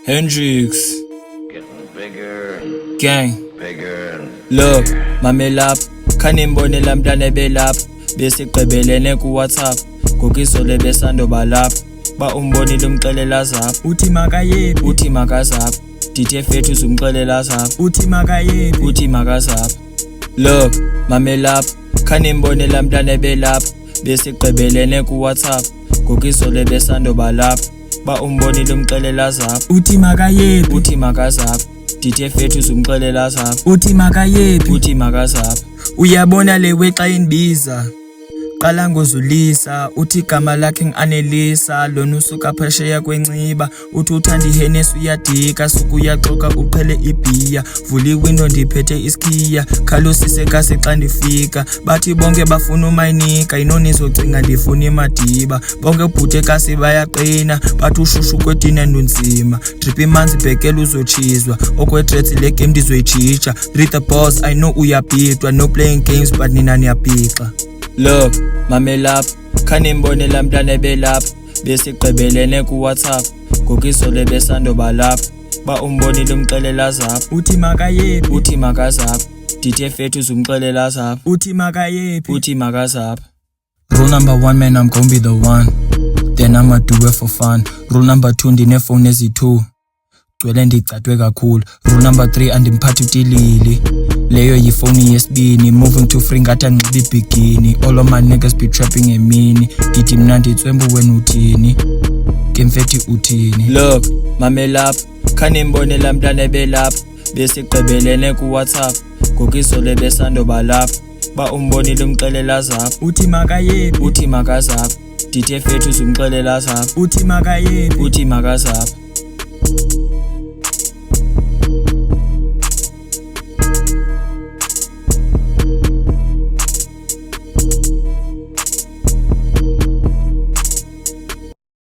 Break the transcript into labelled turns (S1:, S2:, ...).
S1: Hendrix,
S2: Getting bigger,
S1: gang,
S2: bigger.
S1: look, mamelapha, khanimbonela mntwana ebelapha, besigqibelene ku-WhatsApp, ngokizolo besandoba lapha, ba umbonile umxelela zapha,
S3: uthi makayephi,
S1: uthi makazapha, dithe fethu uzumxelela zapha,
S3: uthi makayephi,
S1: uthi makazapha. Look, mamelapha, khanimbonela mntwana ebelapha, besigqibelene ku-WhatsApp, ngokizolo besandoba lapha, ba umbonile umxelela zapha,
S3: uthi makayephi,
S1: uthi makazapha, dithe fethu uzumxelela zapha,
S3: uthi makayephi.
S1: uthi makazapha.
S3: Uyabona lewe xa indibiza qala ngozulisa, uthi igama lakhe ngi-Anelisa, lona usuka phesheya kwenciba, uthi uthanda ihenesi uyadika, suku uyaxoka uqhele ibhiya, vula iwindo ndiphethe isikhiya, khalusise kasi xa ndifika, bathi bonke bafuna umayinika, yinoni izocinga ndifuna imadiba, bonke bhuthe kasi bayaqina, bathi ushushu kwedina ndunzima, drip imanzi bhekela uzotshizwa, okwedretsi le game ndizoyijija, read the boss I know uyabhidwa, no playing games but nina niyabhixa.
S1: Look, mamelapha, khanimbonela mntwana ebelapha, besigqibelene ku-WhatsApp, ngokizolo besandoba lapha, ba umbonile umxelela zapha,
S3: uthi makayephi,
S1: uthi makazapha, dithe fethu uzumxelela zapha,
S3: uthi makayephi.
S1: uthi makazapha.
S3: Rule number 1, man, I'm gon' be the one, then I'ma do it for fun. Rule number 2, ndinefone ezi-2, gcwele ndigcatwe kakhulu. Rule number 3, andimphathi utilili, leyo yifoni yesibini, moving too free ngathi anxiba ibhigini, all of my niggas be trapping emini, ngithi mna nditswembu wena uthini, kemfethi uthini.
S1: Look, mamelapha, khanimbonela mntwana ebelapha, besigqibelene ku-WhatsApp, ngokizolo besandoba lapha, ba umbonile umxelela zapha,
S3: Uthi makayephi,
S1: uthi makazapha, dithe fethu uzumxelela zapha,
S3: uthi makayephi.
S1: uthi makazapha.